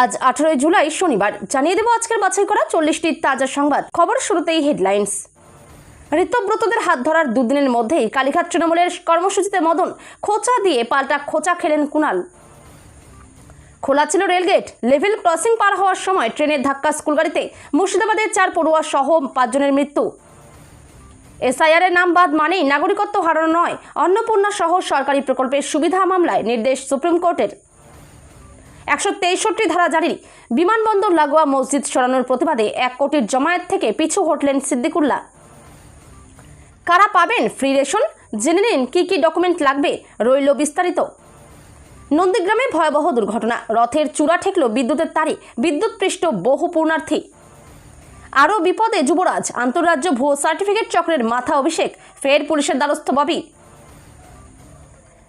আজ 18 জুলাই শনিবার জানিয়ে দেব আজকের বাছাই করা 40টি তাজা সংবাদ। খবর শুরুতেই হেডলাইন্স। ঋতব্রতদের হাত ধরার দুদিনের মধ্যেই কালীঘাট তৃণমূলের কর্মসূচিতে মদন, খোঁচা দিয়ে পাল্টা খোঁচা খেলেন কুণাল। খোলা ছিল রেলগেট, লেভেল ক্রসিং পার হওয়ার সময় ট্রেনের ধাক্কা স্কুলগাড়িতে মুর্শিদাবাদের 4 পড়ুয়া সহ 5 জনের মৃত্যু। এসআইআর এর নাম বাদ মানেই নাগরিকত্ব হারানো নয়, অন্নপূর্ণা সহ সরকারি প্রকল্পের সুবিধা মামলায় নির্দেশ সুপ্রিম কোর্টের। 163 ধারা জারি, বিমানবন্দর লাগোয়া মসজিদ সরানোর প্রতিবাদে 1 কোটির জমায়েত থেকে পিছু হটলেন সিদ্দিকুল্লাহ। কারা পাবেন ফ্রি রেশন, জেনে নিন কি কি ডকুমেন্ট লাগবে, রইল বিস্তারিত। নন্দীগ্রামে ভয়াবহ দুর্ঘটনা, রথের চূড়া ঠেকল বিদ্যুতের তারে, বিদ্যুৎপৃষ্ট বহু পূর্ণার্থী। আরও বিপদে যুবরাজ, আন্তঃরাজ্য ভুয়ো সার্টিফিকেট চক্রের মাথা অভিষেক, ফের পুলিশের দ্বারস্থ ববি।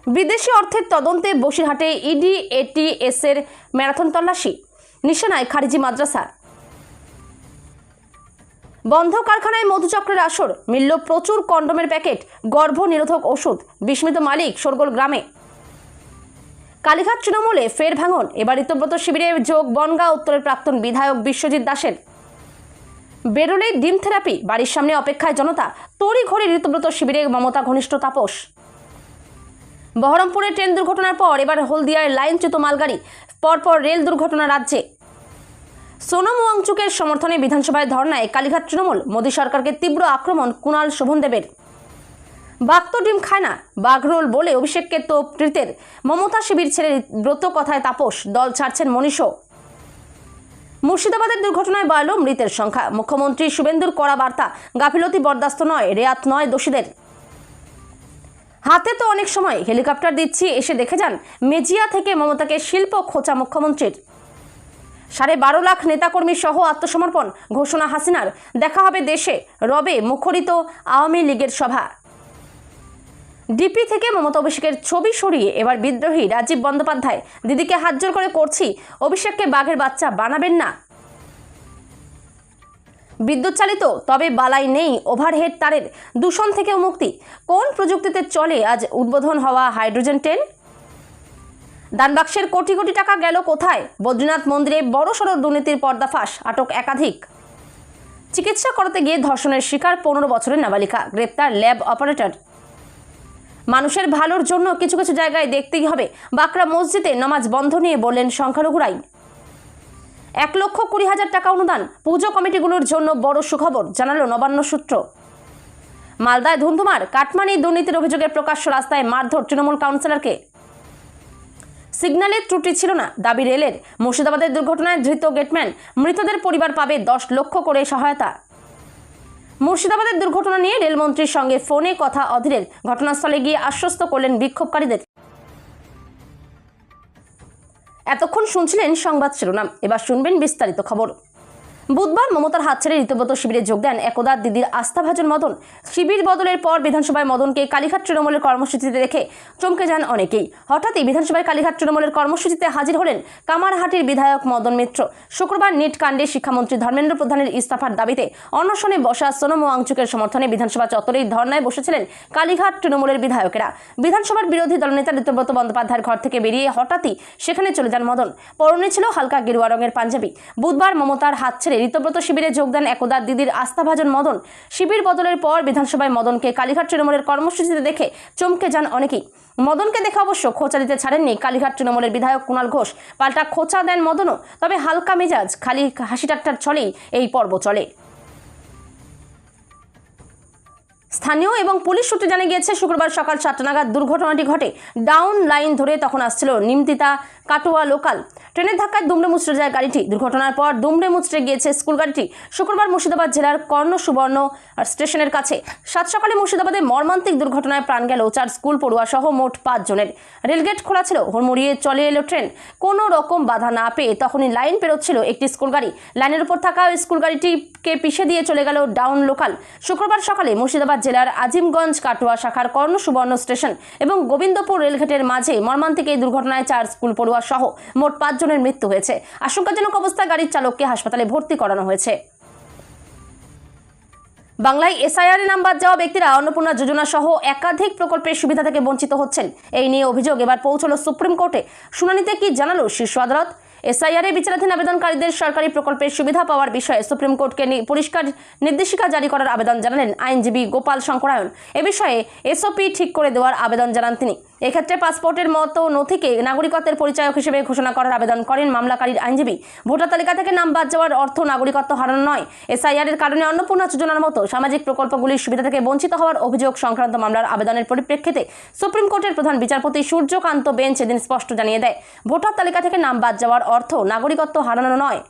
বিদেশি অর্থের তদন্তে বসিরহাটে ইডি এটিএস এর ম্যারাথন তল্লাশি, নিশানায় খারিজি মাদ্রাসা। বন্ধ কারখানায় মধুচক্রের আসর, মিলল প্রচুর কন্ডোমের প্যাকেট, গর্ভ নিরোধক ওষুধ, বিস্মিত মালিক শোরগোল গ্রামে। কালীঘাট তৃণমূলে ফের ভাঙন, এবার ঋতব্রত শিবিরে যোগ বনগাঁ উত্তরের প্রাক্তন বিধায়ক বিশ্বজিৎ দাসের। বেরোলেই ডিম থেরাপি, বাড়ির সামনে অপেক্ষায় জনতা, তড়িঘড়ি ঋতব্রত শিবিরে মমতা ঘনিষ্ঠ তাপস। বহরমপুরে ট্রেন দুর্ঘটনার পর এবার হলদিয়ায় লাইনচ্যুত মালগাড়ি, পরপর রেল দুর্ঘটনা রাজ্যে। সোনম ওয়াংচুকের সমর্থনে বিধানসভায় ধর্নায় কালীঘাট তৃণমূল, মোদী সরকারকে তীব্র আক্রমণ কুণাল শোভনদেবের। বাঘ তো ডিম খায় না, বাঘরোল বলে অভিষেককে তোপ প্রীতের। মমতা শিবির ছেড়ে ব্রত কথায় তাপস, দল ছাড়ছেন মনীষও। মুর্শিদাবাদের দুর্ঘটনায় বাড়ল মৃতের সংখ্যা, মুখ্যমন্ত্রী শুভেন্দুর কড়া বার্তা, গাফিলতি বরদাস্ত নয়, রেয়াত নয় দোষীদের। হাতে তো অনেক সময়, হেলিকপ্টার দিচ্ছি এসে দেখে যান, মেজিয়া থেকে মমতাকে শিল্প খোঁচা মুখ্যমন্ত্রীর। 12.5 লাখ নেতাকর্মী সহ আত্মসমর্পণ, ঘোষণা হাসিনার, দেখা হবে দেশে, রবে মুখরিত আওয়ামী লীগের সভা। ডিপি থেকে মমতা অভিষেকের ছবি সরিয়ে এবার বিদ্রোহী রাজীব বন্দ্যোপাধ্যায়, দিদিকে হাত জোর করে করছি, অভিষেককে বাঘের বাচ্চা বানাবেন না। বিদ্যুৎ চালিত, তবে বালাই নেই ওভারহেড তারের, দূষণ থেকেও মুক্তি। কোন প্রযুক্তিতে চলে আজ উদ্বোধন হওয়া হাইড্রোজেন ট্রেন? দানবাক্সের কোটি কোটি টাকা গেল কোথায়? বদ্রীনাথ মন্দিরে বড়সড় দুর্নীতির পর্দাফাঁস, আটক একাধিক। চিকিৎসা করাতে গিয়ে ধর্ষণের শিকার 15 বছরের নাবালিকা, গ্রেপ্তার ল্যাব অপারেটর। মানুষের ভালোর জন্য কিছু কিছু জায়গায় দেখতেই হবে, বাকরা মসজিদে নামাজ বন্ধ নিয়ে বললেন সংখ্যালঘুরাই। 1,20,000 টাকা অনুদান, পুজো কমিটিগুলোর জন্য বড় সুখবর, জানালো নবান্ন সূত্র। মালদায় ধুন্ধুমার, কাটমানি দুর্নীতির অভিযোগে প্রকাশ্য রাস্তায় মারধর তৃণমূল কাউন্সিলরকে। সিগন্যালের ত্রুটি ছিল না, দাবি রেলের। মুর্শিদাবাদের দুর্ঘটনায় ধৃত গেটম্যান, মৃতদের পরিবার পাবে 10 লক্ষ করে সহায়তা। মুর্শিদাবাদের দুর্ঘটনা নিয়ে রেলমন্ত্রীর সঙ্গে ফোনে কথা অধীরের, ঘটনাস্থলে গিয়ে আশ্বস্ত করলেন বিক্ষোভকারীদের। এতক্ষণ শুনছিলেন সংবাদ শিরোনাম, এবার শুনবেন বিস্তারিত খবর। বুধবার মমতার হাত ছেড়ে ঋতব্রত শিবিরে যোগ দেন একদা দিদির আস্থাভাজন মদন। শিবির বদলের পর বিধানসভায় মদনকে কালীঘাট তৃণমূলের কর্মসূচিতে দেখে চমকে যান অনেকেই। হঠাৎই বিধানসভায় কালীঘাট তৃণমূলের কর্মসূচিতে হাজির হলেন কামারহাটির বিধায়ক মদন মিত্র। শুক্রবার নিট কাণ্ডে শিক্ষামন্ত্রী ধর্মেন্দ্র প্রধানের ইস্তফার দাবিতে অনশনে বসা সোনম ওয়াংচুকের সমর্থনে বিধানসভা চত্বরেই ধর্নায় বসেছিলেন কালীঘাট তৃণমূলের বিধায়কেরা। বিধানসভার বিরোধী দলনেতা ঋতব্রত বন্দ্যোপাধ্যায়ের ঘর থেকে বেরিয়ে হঠাৎই সেখানে চলে যান মদন। পরনে ছিল হালকা গেরুয়া রঙের পাঞ্জাবি। বুধবার মমতার হাত ছেড়ে ঋতব্রত শিবিরে যোগ দেন একদা দিদির আস্থাভাজন মদন। শিবির বদলের পর বিধানসভায় মদনকে কালীঘাট তৃণমূলের কর্মসূচিতে দেখে চমকে যান অনেকেই। মদনকে দেখে অবশ্য খোঁচা দিতে ছাড়েননি কালীঘাট তৃণমূলের বিধায়ক কুণাল ঘোষ, পাল্টা খোঁচা দেন মদনও। তবে হালকা মেজাজ, খালি হাসি ঠাট্টার ছলেই এই পর্ব চলে। স্থানীয় এবং পুলিশ সূত্রে জানা গিয়েছে, শুক্রবার সকাল 7টা নাগাদ দুর্ঘটনাটি ঘটে। ডাউন লাইন ধরে তখন আসছিল নিমতিতা কাটোয়া লোকাল। ট্রেনের ধাক্কায় দুমড়ে মুচড়ে যায় গাড়িটি। দুর্ঘটনার পর দুমড়ে মুচড়ে গিয়েছে স্কুল গাড়িটি। শুক্রবার মুর্শিদাবাদ জেলার কর্ণসুবর্ণ স্টেশনের কাছে 7 সকালে মুর্শিদাবাদে মর্মান্তিক দুর্ঘটনায় প্রাণ গেল 4 স্কুল পড়ুয়া সহ মোট 5 জনের। রেলগেট খোলা ছিল, হুড়মুড়িয়ে চলে এলো ট্রেন। কোনো রকম বাধা না পেয়ে তখনই লাইন পেরোচ্ছিল একটি স্কুল গাড়ি। লাইনের উপর থাকা স্কুল গাড়িটিকে পিষে দিয়ে চলে গেল ডাউন লোকাল। শুক্রবার সকালে মুর্শিদাবাদ জেলার আজিমগঞ্জ কাটোয়া শাখার কর্ণসুবর্ণ স্টেশন এবং গোবিন্দপুর রেলগেটের মাঝে মর্মান্তিক এই দুর্ঘটনায় 4 স্কুল পড়ুয়া সহ মোট 5 জনের মৃত্যু হয়েছে। আশঙ্কাজনক অবস্থায় গাড়ির চালককে হাসপাতালে ভর্তি করানো হয়েছে। বাংলায় এসআইআর এর নাম বাদ যাওয়া ব্যক্তিরা অন্নপূর্ণা যোজনা সহ একাধিক প্রকল্পের সুবিধা থেকে বঞ্চিত হচ্ছেন। এই নিয়ে অভিযোগ এবার পৌঁছলো সুপ্রিম কোর্টে। শুনানিতে কি জানালো শীর্ষ আদালত? এসআইআর বিচারাধীন আবেদনকারীদের সরকারি প্রকল্পের সুবিধা পাওয়ার বিষয়ে সুপ্রিম কোর্টকে পরিষ্কার নির্দেশিকা জারি করার আবেদন জানালেন আইনজীবী গোপাল শঙ্করায়ণ। এ বিষয়ে এসওপি ঠিক করে দেওয়ার আবেদন জানান তিনি। এক্ষেত্রে পাসপোর্টের মতো নথিকে নাগরিকত্বের পরিচয়ক হিসেবে ঘোষণা করার আবেদন করেন মামলাকারীর আইনজীবী। ভোটার তালিকা থেকে নাম বাদ যাওয়ার অর্থ নাগরিকত্ব হারানো নয়। এসআইআর এর কারণে অন্নপূর্ণা যোজনার মতো সামাজিক প্রকল্পগুলির সুবিধা থেকে বঞ্চিত হওয়ার অভিযোগ সংক্রান্ত মামলার আবেদনের পরিপ্রেক্ষিতে সুপ্রিম কোর্টের প্রধান বিচারপতি সূর্যকান্ত বেঞ্চ এদিন স্পষ্ট জানিয়ে দেয়, ভোটার তালিকা থেকে নাম বাদ যাওয়ার অর্থ নাগরিকত্ব হারানো নয়।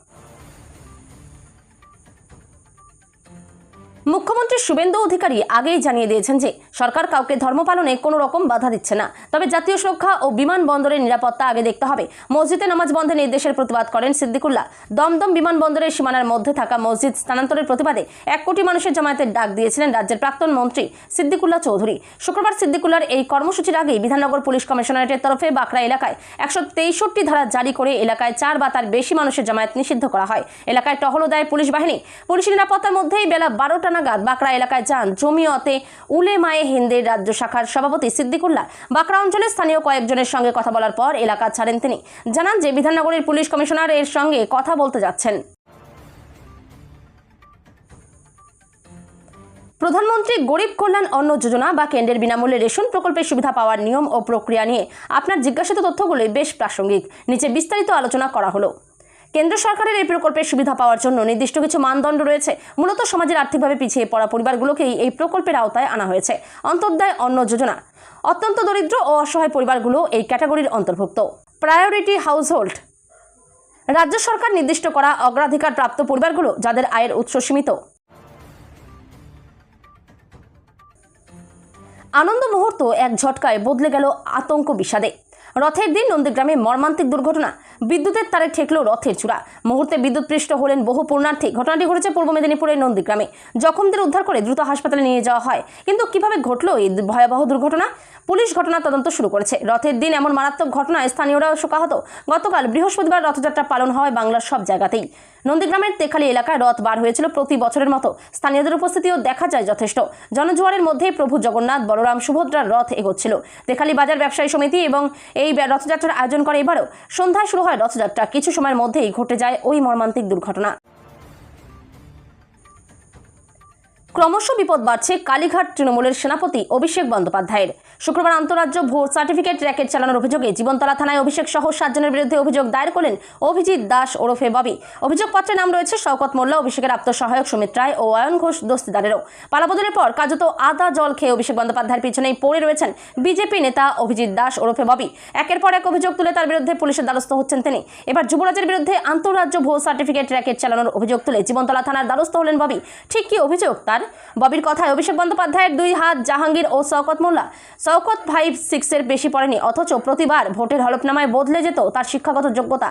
মুখ্যমন্ত্রী শুভেন্দু অধিকারী আগেই জানিয়ে দিয়েছেন যে সরকার কাউকে ধর্ম পালনে কোনো রকম বাধা দিচ্ছে না, তবে জাতীয় সুরক্ষা ও বিমানবন্দরের নিরাপত্তা আগে দেখতে হবে। মসজিদে নামাজ বন্ধের নির্দেশের প্রতিবাদ করেন সিদ্দিকুল্লাহ। দমদম বিমানবন্দরের সীমানার মধ্যে থাকা মসজিদ স্থানান্তরের প্রতিবাদে 1 কোটি মানুষের জামায়াতের ডাক দিয়েছিলেন রাজ্যের প্রাক্তন মন্ত্রী সিদ্দিকুল্লাহ চৌধুরী। শুক্রবার সিদ্দিকুল্লাহর এই কর্মসূচির আগেই বিধাননগর পুলিশ কমিশনারেটের তরফে বাঁকড়া এলাকায় 163 ধারা জারি করে এলাকায় 4 বা তার বেশি মানুষের জামায়াত নিষিদ্ধ করা হয়। এলাকায় টহলও দেয় পুলিশ বাহিনী। পুলিশ নিরাপত্তার মধ্যেই বেলা 12টা নাগাদ বাঁকড়া এলাকায় যান জমিয়তে উলেমায়ে হিন্দের রাজ্য শাখার সভাপতি সিদ্দিকুল্লাহ। বাঁকড়া অঞ্চলের স্থানীয় কয়েকজনের সঙ্গে কথা বলার পর এলাকা ছাড়েন তিনি। জানান যে বিধাননগরের পুলিশ কমিশনার এর সঙ্গে কথা বলতে যাচ্ছেন। প্রধানমন্ত্রী গরিব কল্যাণ অন্ন যোজনা বা কেন্দ্রের বিনামূল্যে রেশন প্রকল্পের সুবিধা পাওয়ার নিয়ম ও প্রক্রিয়া নিয়ে আপনার জিজ্ঞাসিত তথ্যগুলো বেশ প্রাসঙ্গিক। নিচে বিস্তারিত আলোচনা করা হলো। কেন্দ্র সরকারের এই প্রকল্পের সুবিধা পাওয়ার জন্য নির্দিষ্ট কিছু মানদণ্ড রয়েছে। মূলত সমাজের আর্থিকভাবে পিছিয়ে পড়া পরিবারগুলোকেই এই প্রকল্পের আওতায় আনা হয়েছে। অন্তর্দয় অন্ন যোজনা অত্যন্ত দরিদ্র ও অসহায় পরিবারগুলো এই ক্যাটাগরির অন্তর্ভুক্ত। প্রায়োরিটি হাউসহোল্ড রাজ্য সরকার নির্দিষ্ট করা অগ্রাধিকার প্রাপ্ত পরিবারগুলো যাদের আয়ের উৎস সীমিত। আনন্দ মুহূর্ত এক ঝটকায় বদলে গেল আতঙ্ক বিষাদে। রথের দিন নন্দীগ্রামে মর্মান্তিক দুর্ঘটনা। বিদ্যুতের তারে ঠেকল রথের চূড়া। মুহূর্তে বিদ্যুৎপৃষ্ট হলেন বহু পুণ্যার্থী। ঘটনাটি ঘটেছে পূর্ব মেদিনীপুরের নন্দীগ্রামে। জখমদের উদ্ধার করে দ্রুত হাসপাতালে নিয়ে যাওয়া হয়। কিন্তু কিভাবে ঘটল এই ভয়াবহ দুর্ঘটনা? পুলিশ ঘটনা তদন্ত শুরু করেছে। রথের দিন এমন মারাত্মক ঘটনায় স্থানীয়রাও শোকাহত। গতকাল বৃহস্পতিবার রথযাত্রা পালন হয় বাংলার সব জায়গাতেই। নন্দীগ্রামের তেখালি এলাকায় রথ বার হয়েছিল প্রতি বছরের মতো। স্থানীয়দের উপস্থিতিও দেখা যায় যথেষ্ট। জনজোয়ারের মধ্যে প্রভু জগন্নাথ, বলরাম, সুভদ্রার রথ এগোচ্ছিল। তেখালি বাজার ব্যবসায়ী সমিতি এবং এই রথযাত্রার আয়োজন করে। এবারও সন্ধ্যায় শুরু হয় রথযাত্রা। কিছু সময়ের মধ্যেই ঘটে যায় ওই মর্মান্তিক দুর্ঘটনা। ক্রমশ বিপদ বাড়ছে কালীঘাট তৃণমূলের সেনাপতি অভিষেক বন্দ্যোপাধ্যায়ের। শুক্রবার আন্তঃরাজ্য ভোট সার্টিফিকেট র্যাকেট চালানোর অভিযোগে জীবনতলা থানায় অভিষেক সহ 7 জনের বিরুদ্ধে অভিযোগ দায়ের করলেন অভিজিৎ দাস ওরফে ববি। অভিযোগপত্রে নাম রয়েছে শওকত মোল্লা, অভিষেকের আত্মসহায়ক সুমিত রায় ও অয়ন ঘোষ দস্তিদারেরও। পালাবদলের পর কার্যত আদা জল খেয়ে অভিষেক বন্দ্যোপাধ্যায়ের পিছনেই পড়ে রয়েছেন বিজেপি নেতা অভিজিৎ দাস ওরফে ববি। একের পর এক অভিযোগ তুলে তার বিরুদ্ধে পুলিশের দ্বারস্থ হচ্ছেন তিনি। এবার যুবরাজের বিরুদ্ধে আন্তঃরাজ্য ভোট সার্টিফিকেট র্যাকেট চালানোর অভিযোগ তুলে জীবনতলা থানার দ্বারস্থ হলেন ববি। ঠিক কি অভিযোগ তার? ববির কথায় অভিষেক বন্দ্যোপাধ্যায়ের 2 হাত জাহাঙ্গীর ও শওকত মোল্লা। শওকত 5-6 বেশি পড়েনি, অথচ প্রতিবার ভোটের হলফনামায় বদলে যেত তার শিক্ষাগত যোগ্যতা।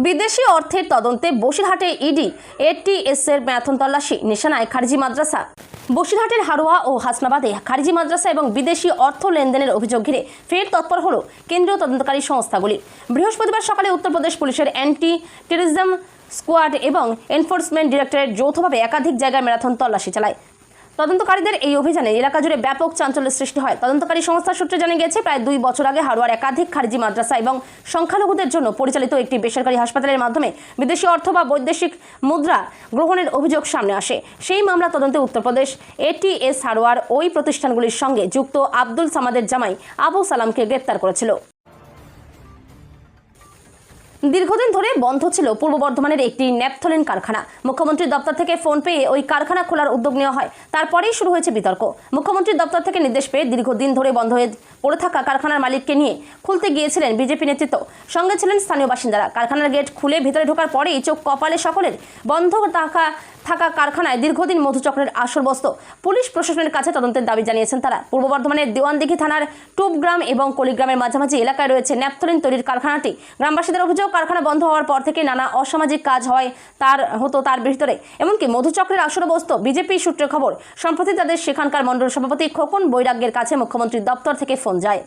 বিদেশি অর্থের তদন্তে বসিরহাটে ইডি এটিএস এর ম্যারাথন তল্লাশি। নিশানায় খারিজি মাদ্রাসা। বসিরহাটের হারোয়া ও হাসনাবাদে খারিজি মাদ্রাসা এবং বিদেশি অর্থ লেনদেনের অভিযোগ ঘিরে ফের তৎপর হল কেন্দ্রীয় তদন্তকারী সংস্থাগুলি। বৃহস্পতিবার সকালে উত্তরপ্রদেশ পুলিশের অ্যান্টি টেররিজম স্কোয়াড এবং এনফোর্সমেন্ট ডিরেক্টরেট যৌথভাবে একাধিক জায়গায় ম্যারাথন তল্লাশি চালায়। তদন্তকারীদের এই অভিযানে এলাকা জুড়ে ব্যাপক চাঞ্চল্যের সৃষ্টি হয়। তদন্তকারী সংস্থার সূত্রে জানা গেছে, প্রায় 2 বছর আগে হারোয়ার একাধিক খারিজি মাদ্রাসা এবং সংখ্যালঘুদের জন্য পরিচালিত একটি বেসরকারি হাসপাতালের মাধ্যমে বিদেশি অর্থ বা বৈদেশিক মুদ্রা গ্রহণের অভিযোগ সামনে আসে। সেই মামলা তদন্তে উত্তরপ্রদেশ এটিএস হারোয়ার ওই প্রতিষ্ঠানগুলির সঙ্গে যুক্ত আব্দুল সামাদের জামাই আবু সালামকে গ্রেপ্তার করেছিল। দীর্ঘদিন ধরে বন্ধ ছিল পূর্ব বর্ধমানের একটি ন্যাপথলিন কারখানা। মুখ্যমন্ত্রীর দপ্তর থেকে ফোন পেয়ে ওই কারখানা খোলার উদ্যোগ নেওয়া হয়। তারপরেই শুরু হয়েছে বিতর্ক। মুখ্যমন্ত্রীর দপ্তর থেকে নির্দেশ পেয়ে দীর্ঘদিন ধরে বন্ধ হয়ে পড়ে থাকা কারখানার মালিককে নিয়ে খুলতে গিয়েছিলেন বিজেপি নেতৃত্ব। সঙ্গে ছিলেন স্থানীয় বাসিন্দারা। কারখানার গেট খুলে ভিতরে ঢোকার পরেই চোখ কপালে সকলের। বন্ধ থাকা কারখানায় দীর্ঘদিন মধুচক্রের আসর বসত। পুলিশ প্রশাসনের কাছে তদন্তের দাবি জানিয়েছেন তারা। পূর্ব বর্ধমানের দেওয়ানদিঘি থানার টুপগ্রাম এবং কলিগ্রামের মাঝামাঝি এলাকায় রয়েছে ন্যাপথলিন তৈরির কারখানাটি। গ্রামবাসীদের অভিযোগ, কারখানা বন্ধ হওয়ার পর থেকে নানা অসামাজিক কাজ হয় তার ভিতরে, এমনকি মধুচক্রের আসর বসত। বিজেপি সূত্রে খবর, সম্প্রতি তাদের সেখানকার মণ্ডল সভাপতি খোকন বৈরাগ্যের কাছে মুখ্যমন্ত্রীর দপ্তর থেকে ফোন যায়।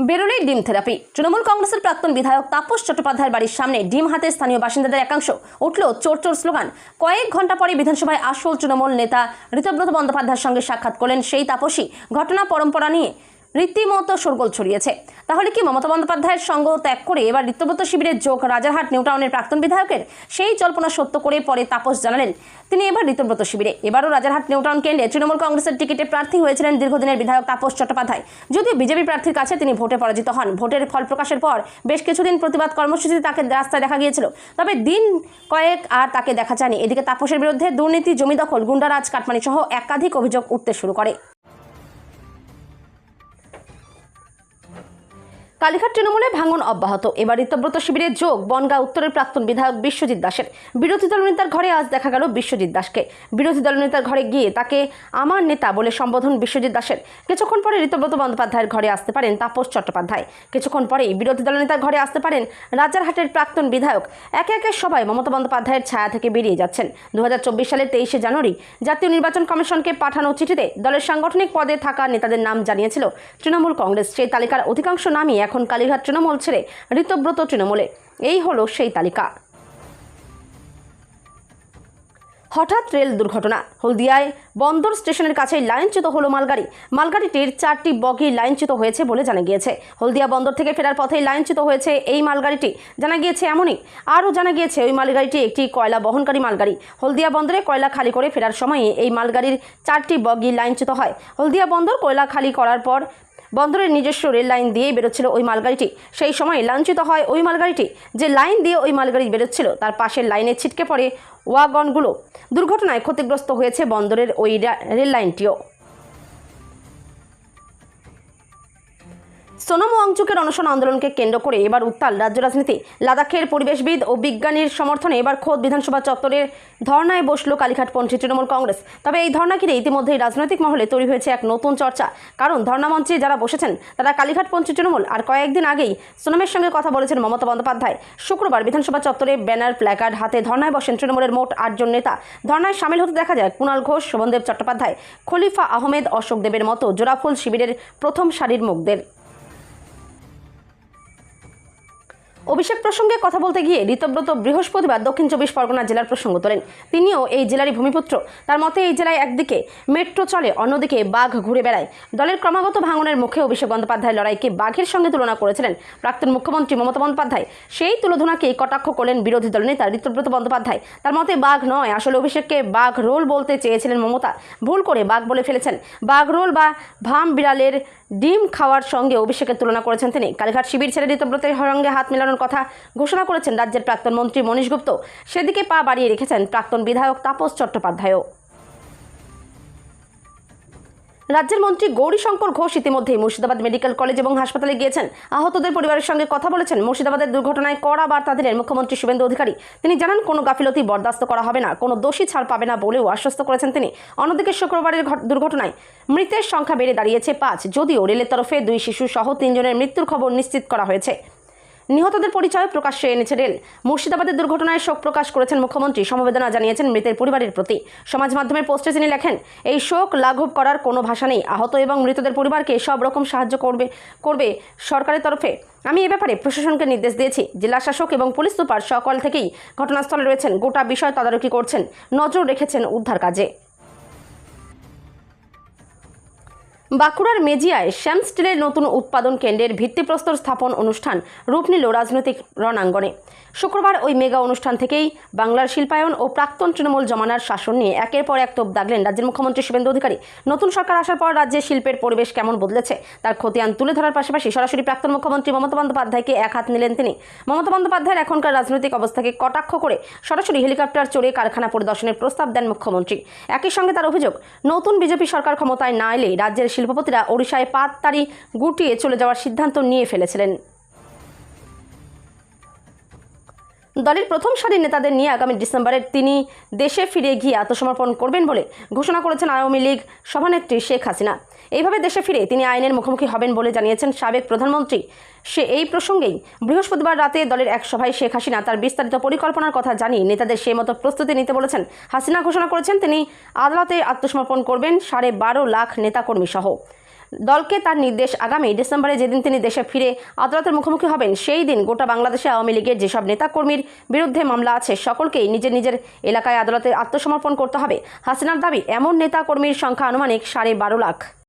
বেরোলেই ডিম থেরাপি। তৃণমূল কংগ্রেসের প্রাক্তন বিধায়ক তাপস চট্টোপাধ্যায়ের বাড়ির সামনে ডিম হাতে স্থানীয় বাসিন্দাদের একাংশ উঠল চোর চোর স্লোগান। কয়েক ঘন্টা পরে বিধানসভায় আসল তৃণমূল নেতা ঋতব্রত বন্দ্যোপাধ্যায়ের সঙ্গে সাক্ষাৎ করলেন সেই তাপসী। ঘটনা পরম্পরা নিয়ে রীতিমতো শোরগোল ছড়িয়েছে। তাহলে কি মমতা বন্দ্যোপাধ্যায়ের সঙ্গ ত্যাগ করে এবার ঋতব্রত শিবিরের যোগ রাজারহাট নিউ টাউনের প্রাক্তন বিধায়কের? সেই জল্পনা সত্য করে পরে তাপস জানালেন তিনি এবার ঋতব্রত শিবিরে। এবারও রাজারহাট নিউ টাউন কেন্দ্রে তৃণমূল কংগ্রেসের টিকিটে প্রার্থী হয়েছিলেন দীর্ঘদিনের বিধায়ক তাপস চট্টোপাধ্যায়। যদিও বিজেপি প্রার্থীর কাছে তিনি ভোটে পরাজিত হন। ভোটের ফল প্রকাশের পর বেশ কিছুদিন প্রতিবাদ কর্মসূচিতে তাকে রাস্তায় দেখা গিয়েছিল, তবে দিন কয়েক আর তাকে দেখা যায়নি। এদিকে তাপসের বিরুদ্ধে দুর্নীতি, জমি দখল, গুন্ডারাজ, কাটমানি সহ একাধিক অভিযোগ উঠতে শুরু করে। কালীঘাট তৃণমূলে ভাঙন অব্যাহত। এবার ঋতব্রত শিবিরে যোগ বনগাঁ উত্তরের প্রাক্তন বিধায়ক বিশ্বজিৎ দাসের। বিরোধী দলনেতার ঘরে আজ দেখা গেল বিশ্বজিৎ দাসকে। বিরোধী দলনেতার ঘরে গিয়ে তাকে আমার নেতা বলে সম্বোধন বিশ্বজিৎ দাসের। কিছুক্ষণ পরে ঋতব্রত বন্দ্যোপাধ্যায়ের ঘরে আসতে পারেন তাপস চট্টোপাধ্যায়। কিছুক্ষণ পরেই বিরোধী দলনেতার ঘরে আসতে পারেন রাজারহাটের প্রাক্তন বিধায়ক। একে একে সবাই মমতা বন্দ্যোপাধ্যায়ের ছায়া থেকে বেরিয়ে যাচ্ছেন। 2024 সালের 23শে জানুয়ারি জাতীয় নির্বাচন কমিশনকে পাঠানো চিঠিতে দলের সাংগঠনিক পদে থাকা নেতাদের নাম জানিয়েছিল তৃণমূল কংগ্রেস। সেই তালিকার অধিকাংশ নামই এখন কালীঘাট তৃণমূল ছেড়ে ঋতব্রত তৃণমূলে। এই হলো সেই তালিকা। হঠাৎ রেল দুর্ঘটনা। হলদিয়ায় বন্দর স্টেশনের কাছে লাইনচ্যুত হলো মালগাড়ি। মালগাড়িটির 4টি বগি লাইনচ্যুত হয়েছে বলে জানা গিয়েছে। হলদিয়া বন্দর থেকে ফেরার পথেই লাইনচ্যুত হয়েছে এই মালগাড়িটি। জানা গিয়েছে এমনই আরও জানা গিয়েছে ওই মালগাড়িটি একটি কয়লা বহনকারী মালগাড়ি। হলদিয়া বন্দরে কয়লা খালি করে ফেরার সময়ে এই মালগাড়ির 4টি বগি লাইনচ্যুত হয়। হলদিয়া বন্দর কয়লা খালি করার পর বন্দরের নিজস্ব রেল লাইন দিয়েই বেরোচ্ছিল ওই মালগাড়িটি। সেই সময় লাইনচ্যুত হয় ওই মালগাড়িটি। যে লাইন দিয়ে ওই মালগাড়ি বেরোচ্ছিল তার পাশের লাইনে ছিটকে পড়ে ওয়াগনগুলো। দুর্ঘটনায় ক্ষতিগ্রস্ত হয়েছে বন্দরের ওই রেল লাইনটিও। সোনম ওয়াংচুকের অনশন আন্দোলনকে কেন্দ্র করে এবার উত্তাল রাজ্য রাজনীতি। লাদাখের পরিবেশবিদ ও বিজ্ঞানীর সমর্থনে এবার খোদ বিধানসভা চত্বরের ধর্নায় বসল কালীঘাটপন্থী তৃণমূল কংগ্রেস। তবে এই ধর্না ঘিরে ইতিমধ্যেই রাজনৈতিক মহলে তৈরি হয়েছে এক নতুন চর্চা। কারণ ধর্নামঞ্চে যারা বসেছেন তারা কালীঘাটপন্থী তৃণমূল। আর কয়েকদিন আগেই সোনমের সঙ্গে কথা বলেছেন মমতা বন্দ্যোপাধ্যায়। শুক্রবার বিধানসভা চত্বরে ব্যানার, প্ল্যাকার্ড হাতে ধর্নায় বসেন তৃণমূলের মোট 8 জন নেতা। ধর্নায় সামিল হতে দেখা যায় কুণাল ঘোষ, শোভনদেব চট্টোপাধ্যায়, খলিফা আহমেদ, অশোক দেবের মতো জোড়াফুল শিবিরের প্রথম সারির মুখদের। অভিষেক প্রসঙ্গে কথা বলতে গিয়ে ঋতব্রত বৃহস্পতিবার দক্ষিণ 24 পরগনা জেলার প্রসঙ্গ তোলেন। তিনিও এই জেলারই ভূমিপুত্র। তার মতে এই জেলায় একদিকে মেট্রো চলে, অন্যদিকে বাঘ ঘুরে বেড়ায়। দলের ক্রমাগত ভাঙনের মুখে অভিষেক বন্দ্যোপাধ্যায় লড়াইকে বাঘের সঙ্গে তুলনা করেছিলেন প্রাক্তন মুখ্যমন্ত্রী মমতা বন্দ্যোপাধ্যায়। সেই তুলনাকেই কটাক্ষ করলেন বিরোধী দলনেতা ঋতব্রত বন্দ্যোপাধ্যায়। তার মতে বাঘ নয়, আসলে অভিষেককে বাঘ রোল বলতে চেয়েছিলেন মমতা, ভুল করে বাঘ বলে ফেলেছেন। বাঘ রোল বা ভাম বিড়ালের ডিম খাওয়ার সঙ্গে অভিষেকের তুলনা করেছেন তিনি। কালীঘাট শিবির ছেড়ে ঋতব্রতের সঙ্গে হাত মেলানোর কথা ঘোষণা করেছেন রাজ্যের প্রাক্তন মন্ত্রী মনীশ গুপ্ত। সেদিকে পা বাড়িয়ে রেখেছেন প্রাক্তন বিধায়ক তাপস চট্টোপাধ্যায়ও। রাজ্যের মন্ত্রী গৌরীশঙ্কর ঘোষ ইতিমধ্যেই মুর্শিদাবাদ মেডিকেল কলেজ এবং হাসপাতালে গিয়েছেন। আহতদের পরিবারের সঙ্গে কথা বলেছেন। মুর্শিদাবাদের দুর্ঘটনায় কড়া বার্তা দিলেন মুখ্যমন্ত্রী শুভেন্দু অধিকারী। তিনি জানান কোনো গাফিলতি বরদাস্ত করা হবে না, কোনো দোষী ছাড় পাবে না বলেও আশ্বস্ত করেছেন তিনি। অন্যদিকে শুক্রবারের দুর্ঘটনায় মৃতের সংখ্যা বেড়ে দাঁড়িয়েছে 5, যদিও রেলের তরফে 2 শিশু সহ 3 জনের মৃত্যুর খবর নিশ্চিত করা হয়েছে। নিহতদের পরিচয় প্রকাশ্যে এনেছে রেল। মুর্শিদাবাদের দুর্ঘটনায় শোক প্রকাশ করেছেন মুখ্যমন্ত্রী, সমবেদনা জানিয়েছেন মৃতের পরিবারের প্রতি। সমাজ মাধ্যমের পোস্টে তিনি লেখেন, এই শোক লাঘব করার কোনো ভাষা নেই। আহত এবং মৃতদের পরিবারকে সব রকম সাহায্য করবে সরকারের তরফে। আমি এ ব্যাপারে প্রশাসনকে নির্দেশ দিয়েছি। জেলা শাসক এবং পুলিশ সুপার সকাল থেকেই ঘটনাস্থলে রয়েছেন, গোটা বিষয় তদারকি করছেন, নজর রেখেছেন উদ্ধার কাজে। বাঁকুড়ার মেজিয়ায় শ্যাম স্টিলের নতুন উৎপাদন কেন্দ্রের ভিত্তিপ্রস্তর স্থাপন অনুষ্ঠান রূপ নিল রাজনৈতিক রণাঙ্গনে। শুক্রবার ওই মেগা অনুষ্ঠান থেকেই বাংলার শিল্পায়ন ও প্রাক্তন তৃণমূল জমানার শাসন নিয়ে একের পর এক তোপ দাগলেন রাজ্যের মুখ্যমন্ত্রী শুভেন্দু অধিকারী। নতুন সরকার আসার পর রাজ্যে শিল্পের পরিবেশ কেমন বদলেছে তার খতিয়ান তুলে ধরার পাশাপাশি সরাসরি প্রাক্তন মুখ্যমন্ত্রী মমতা বন্দ্যোপাধ্যায়কে এক হাত নিলেন তিনি। মমতা বন্দ্যোপাধ্যায়ের এখনকার রাজনৈতিক অবস্থাকে কটাক্ষ করে সরাসরি হেলিকপ্টার চড়ে কারখানা পরিদর্শনের প্রস্তাব দেন মুখ্যমন্ত্রী। একই সঙ্গে তার অভিযোগ, নতুন বিজেপি সরকার ক্ষমতায় না এলে রাজ্যের শিল্পপতিরা ওড়িশায় পাততাড়ি গুটিয়ে চলে যাওয়ার সিদ্ধান্ত নিয়ে ফেলেছিলেন। দলের প্রথম সারির নেতাদের নিয়ে আগামী ডিসেম্বরে তিনি দেশে ফিরে গিয়ে আত্মসমর্পণ করবেন বলে ঘোষণা করেছেন আওয়ামী লীগ সভানেত্রী শেখ হাসিনা। এইভাবে দেশে ফিরে তিনি আইনের মুখোমুখি হবেন বলে জানিয়েছেন সাবেক প্রধানমন্ত্রী। এই প্রসঙ্গেই বৃহস্পতিবার রাতে দলের এক সভায় শেখ হাসিনা তার বিস্তারিত পরিকল্পনার কথা জানিয়ে নেতাদের সেই মতো প্রস্তুতি নিতে বলেছেন। হাসিনা ঘোষণা করেছেন তিনি আদালতে আত্মসমর্পণ করবেন 12.5 লাখ নেতাকর্মী সহ। দলকে তার নির্দেশ, আগামী ডিসেম্বরে যেদিন তিনি দেশে ফিরে আদালতের মুখোমুখি হবেন সেই দিন গোটা বাংলাদেশে আওয়ামী লীগের যেসব নেতাকর্মীর বিরুদ্ধে মামলা আছে সকলকেই নিজের নিজের এলাকায় আদালতে আত্মসমর্পণ করতে হবে। হাসিনার দাবি, এমন নেতাকর্মীর সংখ্যা আনুমানিক 12.5 লাখ।